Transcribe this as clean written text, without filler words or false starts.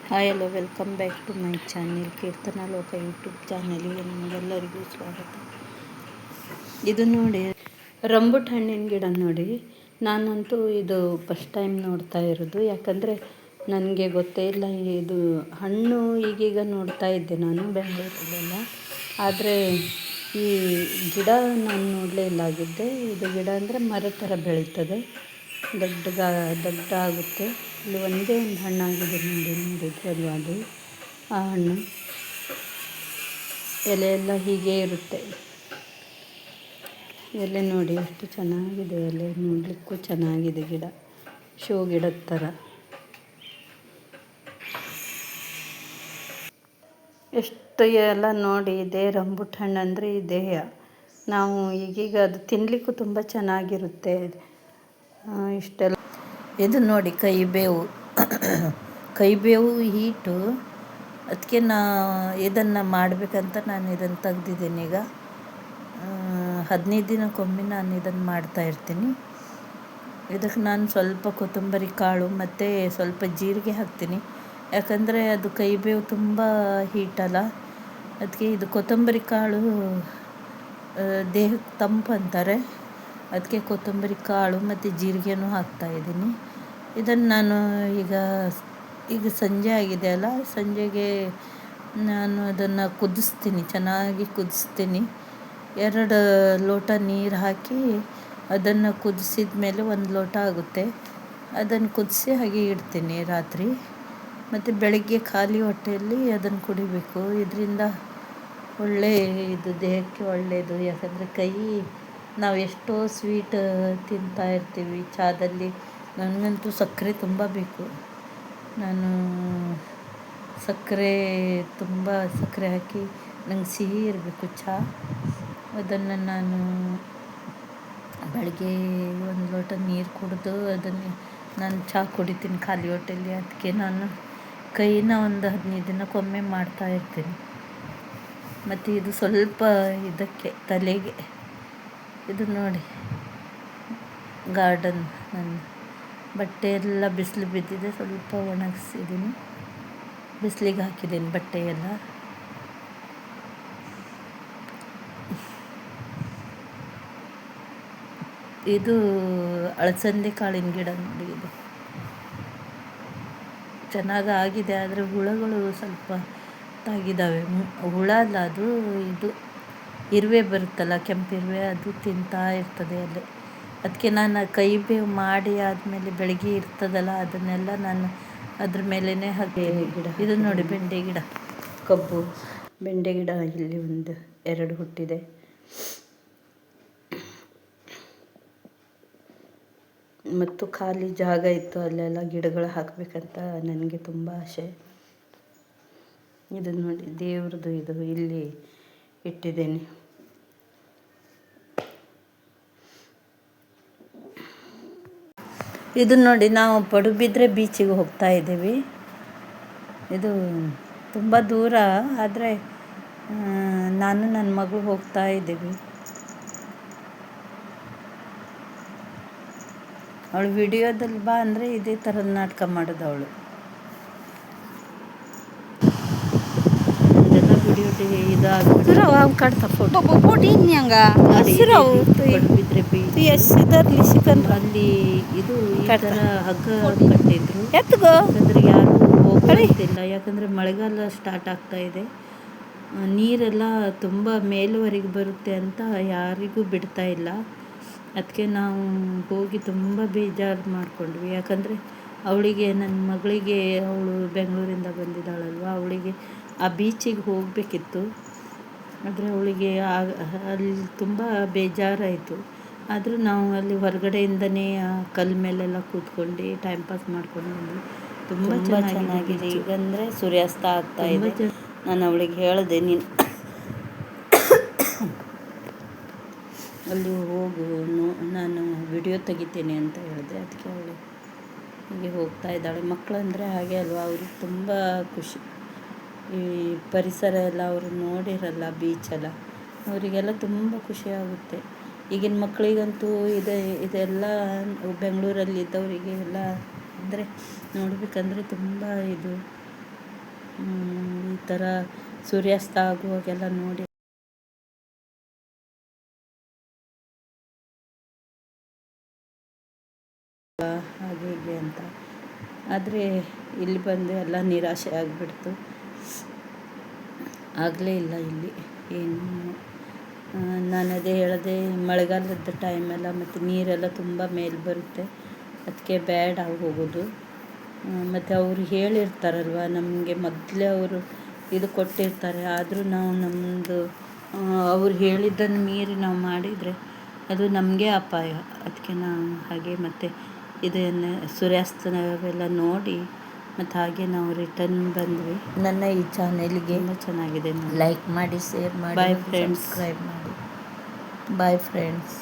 Hi hello welcome back to my channel Keerthana Loka YouTube ಚಾನೆಲ್ಗೆ ನಿಮಗೆಲ್ಲರಿಗೂ ಸ್ವಾಗತ. ಇದು ನೋಡಿ ರಂಬುಟ್ ಹಣ್ಣಿನ ಗಿಡ ನೋಡಿ. ನಾನಂತೂ ಇದು ಫಸ್ಟ್ ಟೈಮ್ ನೋಡ್ತಾ ಇರೋದು, ಯಾಕಂದರೆ ನನಗೆ ಗೊತ್ತೇ ಇಲ್ಲ. ಇದು ಹಣ್ಣು ಈಗೀಗ ನೋಡ್ತಾ ಇದ್ದೆ ನಾನು ಬೆಂಗಳೂರಲ್ಲೆಲ್ಲ, ಆದರೆ ಈ ಗಿಡ ನಾನು ನೋಡಲೇ ಇಲ್ಲ ಆಗಿದ್ದೆ. ಇದು ಗಿಡ ಅಂದರೆ ಮರ ಥರ ಬೆಳೀತದೆ, ದೊಡ್ಡ ಆಗುತ್ತೆ. ಇಲ್ಲಿ ಒಂದೇ ಒಂದು ಹಣ್ಣಾಗಿದೆ ನೋಡಿದ್ರಲ್ವ, ಅದು ಆ ಹಣ್ಣು. ಎಲೆ ಎಲ್ಲ ಹೀಗೆ ಇರುತ್ತೆ. ಎಲೆ ನೋಡಿ ಎಷ್ಟು ಚೆನ್ನಾಗಿದೆ, ಎಲೆ ನೋಡಲಿಕ್ಕೂ ಚೆನ್ನಾಗಿದೆ. ಗಿಡ ಶೋ ಗಿಡದ ಥರ. ಎಷ್ಟು ಎಲ್ಲ ನೋಡಿ, ಇದೇ ರಂಬುಟ್ ಹಣ್ಣು ಅಂದರೆ ಇದೇ. ನಾವು ಈಗೀಗ ಅದು ತಿನ್ನಲಿಕ್ಕೂ ತುಂಬ ಚೆನ್ನಾಗಿರುತ್ತೆ. ಇಷ್ಟೆಲ್ಲ ಇದು ನೋಡಿ ಕೈಬೇವು ಹೀಟು. ಅದಕ್ಕೆ ಇದನ್ನು ಮಾಡಬೇಕಂತ ನಾನು ಇದನ್ನು ತೆಗ್ದಿದ್ದೀನಿ. ಈಗ 15 ದಿನಕ್ಕೊಮ್ಮೆ ನಾನು ಇದನ್ನು ಮಾಡ್ತಾಯಿರ್ತೀನಿ. ಇದಕ್ಕೆ ನಾನು ಸ್ವಲ್ಪ ಕೊತ್ತಂಬರಿ ಕಾಳು ಮತ್ತು ಸ್ವಲ್ಪ ಜೀರಿಗೆ ಹಾಕ್ತೀನಿ, ಯಾಕಂದರೆ ಅದು ಕೈಬೇವು ತುಂಬ ಹೀಟಲ್ಲ. ಅದಕ್ಕೆ ಇದು ಕೊತ್ತಂಬರಿ ಕಾಳು ದೇಹಕ್ಕೆ ತಂಪು ಅಂತಾರೆ, ಅದಕ್ಕೆ ಕೊತ್ತಂಬರಿ ಕಾಳು ಮತ್ತು ಜೀರಿಗೆನೂ ಹಾಕ್ತಾಯಿದ್ದೀನಿ. ಇದನ್ನು ನಾನು ಈಗ ಸಂಜೆ ಆಗಿದೆ ಅಲ್ಲ, ಸಂಜೆಗೆ ನಾನು ಅದನ್ನು ಕುದಿಸ್ತೀನಿ, ಚೆನ್ನಾಗಿ ಕುದಿಸ್ತೀನಿ. 2 ಲೋಟ ನೀರು ಹಾಕಿ ಅದನ್ನು ಕುದಿಸಿದ ಮೇಲೆ 1 ಲೋಟ ಆಗುತ್ತೆ. ಅದನ್ನು ಕುದಿಸಿ ಹಾಗೆ ಇಡ್ತೀನಿ ರಾತ್ರಿ, ಮತ್ತು ಬೆಳಗ್ಗೆ ಖಾಲಿ ಹೊಟ್ಟೆಯಲ್ಲಿ ಅದನ್ನು ಕುಡಿಬೇಕು. ಇದರಿಂದ ಇದು ದೇಹಕ್ಕೆ ಒಳ್ಳೆಯದು. ಯಾಕಂದರೆ ನಾವು ಎಷ್ಟೋ ಸ್ವೀಟ್ ತಿಂತಾ ಇರ್ತೀವಿ ಚಾದಲ್ಲಿ. ನನಗಂತೂ ಸಕ್ಕರೆ ತುಂಬ ಬೇಕು. ನಾನು ತುಂಬ ಸಕ್ಕರೆ ಹಾಕಿ ನಂಗೆ ಸಿಹಿ ಇರಬೇಕು ಚಹಾ. ಅದನ್ನು ನಾನು ಬೆಳಗ್ಗೆ 1 ಲೋಟ ನೀರು ಕುಡಿದು ಅದನ್ನು ನಾನು ಚಹಾ ಕುಡಿತೀನಿ ಖಾಲಿ ಹೊಟ್ಟೆಯಲ್ಲಿ. ಅದಕ್ಕೆ ನಾನು ಒಂದು 15 ದಿನಕ್ಕೊಮ್ಮೆ ಮಾಡ್ತಾಯಿರ್ತೀನಿ. ಮತ್ತು ಇದು ಸ್ವಲ್ಪ ಇದಕ್ಕೆ ತಲೆಗೆ, ಇದು ನೋಡಿ ಗಾರ್ಡನ್. ನನ್ನ ಬಟ್ಟೆ ಎಲ್ಲ ಬಿಸಿಲು ಬಿದ್ದಿದೆ, ಸ್ವಲ್ಪ ಒಣಗಿಸಿದ್ದೀನಿ, ಬಿಸಿಲಿಗೆ ಹಾಕಿದ್ದೀನಿ ಬಟ್ಟೆಯೆಲ್ಲ. ಇದು ಅಳಸಂದೆ ಕಾಳಿನ ಗಿಡ ನೋಡಿ. ಇದು ಚೆನ್ನಾಗಿ ಆಗಿದೆ, ಆದರೆ ಹುಳಗಳು ಸ್ವಲ್ಪ ತಾಗಿದ್ದಾವೆ. ಹುಳ ಅಲ್ಲ, ಇದು ಇರುವೆ ಬರುತ್ತಲ್ಲ, ಕೆಂಪಿರುವೆ, ಅದು ತಿಂತಾ ಇರ್ತದೆ ಅಲ್ಲಿ. ಅದಕ್ಕೆ ನಾನು ಕೈಬೇವು ಮಾಡಿ ಆದಮೇಲೆ ಬೆಳಗ್ಗೆ ಇರ್ತದಲ್ಲ, ಅದನ್ನೆಲ್ಲ ನಾನು ಅದ್ರ ಮೇಲೇ ಹಾಕ್ತೀನಿ. ಇದು ನೋಡಿ ಬೆಂಡೆ ಗಿಡ, ಬೆಂಡೆ ಗಿಡ ಇಲ್ಲಿ 2 ಹುಟ್ಟಿದೆ. ಮತ್ತು ಖಾಲಿ ಜಾಗ ಇತ್ತು, ಅಲ್ಲೆಲ್ಲ ಗಿಡಗಳು ಹಾಕಬೇಕಂತ ನನಗೆ ತುಂಬ ಆಸೆ. ಇದು ನೋಡಿ ದೇವ್ರದ್ದು, ಇದು ಇಲ್ಲಿ ಇಟ್ಟಿದ್ದೇನೆ. ಇದು ನೋಡಿ, ನಾವು ಪಡುಬಿದ್ರೆ ಬೀಚಿಗೆ ಹೋಗ್ತಾ ಇದ್ದೀವಿ. ಇದು ತುಂಬ ದೂರ, ಆದರೆ ನಾನು ನನ್ನ ಮಗಳು ಹೋಗ್ತಾ ಇದ್ದೀವಿ. ಅವಳು ವಿಡಿಯೋದಲ್ಲಿ ಬಾ ಅಂದರೆ ಇದೇ ಥರದ ನಾಟಕ ಮಾಡೋದು ಅವಳು. ಇದೆಲ್ಲ ವಿಡಿಯೋ ಪಡುಬಿದ್ರೆ ಬೀಚ್ ಅಲ್ಲಿ ಇದು ಈ ಥರ ಹಗ್ಗ ಕಟ್ಟಿದ್ರು. ಯಾಕಂದರೆ ಯಾರು ಹೋಗ್ತಿಲ್ಲ, ಯಾಕಂದರೆ ಮಳೆಗಾಲ ಸ್ಟಾರ್ಟ್ ಆಗ್ತಾ ಇದೆ. ನೀರೆಲ್ಲ ತುಂಬ ಮೇಲುವರೆಗೆ ಬರುತ್ತೆ ಅಂತ ಯಾರಿಗೂ ಬಿಡ್ತಾ ಇಲ್ಲ. ಅದಕ್ಕೆ ನಾವು ಹೋಗಿ ತುಂಬ ಬೇಜಾರು ಮಾಡಿಕೊಂಡ್ವಿ. ಯಾಕಂದರೆ ಅವಳಿಗೆ, ನನ್ನ ಮಗಳಿಗೆ, ಅವಳು ಬೆಂಗಳೂರಿಂದ ಬಂದಿದ್ದಾಳಲ್ವ, ಅವಳಿಗೆ ಆ ಬೀಚಿಗೆ ಹೋಗಬೇಕಿತ್ತು. ಆದರೆ ಅವಳಿಗೆ ಅಲ್ಲಿ ತುಂಬ ಬೇಜಾರಾಯಿತು. ಆದರೂ ನಾವು ಅಲ್ಲಿ ಹೊರಗಡೆಯಿಂದನೇ ಆ ಕಲ್ಲು ಮೇಲೆಲ್ಲ ಕೂತ್ಕೊಂಡು ಟೈಮ್ ಪಾಸ್ ಮಾಡ್ಕೊಂಡು ಬಂದ್ವಿ. ತುಂಬ ಚೆನ್ನಾಗಿದೆ. ಈಗಂದರೆ ಸೂರ್ಯಾಸ್ತ ಆಗ್ತಾ ಇದೆ. ನಾನು ಅವಳಿಗೆ ಹೇಳಿದೆ, ನೀನು ಅಲ್ಲಿ ಹೋಗು, ನಾನು ವಿಡಿಯೋ ತೆಗಿತೀನಿ ಅಂತ ಹೇಳಿದೆ. ಅದಕ್ಕೆ ಅವಳು ಹೀಗೆ ಹೋಗ್ತಾ ಇದ್ದಾಳೆ. ಮಕ್ಕಳಂದರೆ ಹಾಗೆ ಅಲ್ವಾ, ಅವ್ರಿಗೆ ತುಂಬ ಖುಷಿ. ಈ ಪರಿಸರ ಎಲ್ಲ ಅವರು ನೋಡಿರಲ್ಲ, ಬೀಚೆಲ್ಲ, ಅವರಿಗೆಲ್ಲ ತುಂಬ ಖುಷಿಯಾಗುತ್ತೆ. ಈಗಿನ ಮಕ್ಕಳಿಗಂತೂ ಇದೆಲ್ಲ ಬೆಂಗಳೂರಲ್ಲಿದ್ದವರಿಗೆ ಎಲ್ಲ ಅಂದರೆ ನೋಡಬೇಕಂದ್ರೆ ತುಂಬ ಇದು ಈ ಥರ ಸೂರ್ಯಾಸ್ತ ಆಗುವಾಗೆಲ್ಲ ನೋಡಿ ಹಾಗೆ ಹೀಗೆ ಅಂತ. ಆದರೆ ಇಲ್ಲಿ ಬಂದು ಎಲ್ಲ ನಿರಾಶೆ ಆಗಿಬಿಡ್ತು. ಆಗಲೇ ಇಲ್ಲ ಇಲ್ಲಿ ಏನು. ನಾನು ಅದೇ ಹೇಳಿದೆ, ಮಳೆಗಾಲದ ಟೈಮೆಲ್ಲ ಮತ್ತು ನೀರೆಲ್ಲ ತುಂಬ ಮೇಲೆ ಬರುತ್ತೆ, ಅದಕ್ಕೆ ಬೇಡ ಹೋಗೋದು. ಮತ್ತು ಅವರು ಹೇಳಿರ್ತಾರಲ್ವ ನಮಗೆ ಮೊದಲೇ ಅವರು ಇದು ಕೊಟ್ಟಿರ್ತಾರೆ. ಆದರೂ ನಾವು ನಮ್ಮದು ಅವ್ರು ಹೇಳಿದ್ದನ್ನು ಮೀರಿ ನಾವು ಮಾಡಿದರೆ ಅದು ನಮಗೆ ಅಪಾಯ. ಅದಕ್ಕೆ ನಾವು ಹಾಗೆ ಮತ್ತು ಇದನ್ನು ಸೂರ್ಯಾಸ್ತವೆಲ್ಲ ನೋಡಿ ಮತ್ತು ಹಾಗೆ ನಾವು ರಿಟರ್ನ್ ಬಂದ್ವಿ. ನನ್ನ ಈ ಚಾನೆಲ್ಗೆ ತುಂಬ ಚೆನ್ನಾಗಿದೆ. ಲೈಕ್ ಮಾಡಿ, ಶೇರ್ ಮಾಡಿ, ಬಾಯ್ ಫ್ರೆಂಡ್ಸ್. ಸಬ್ಸ್ಕ್ರೈಬ್ ಮಾಡಿ. Bye friends.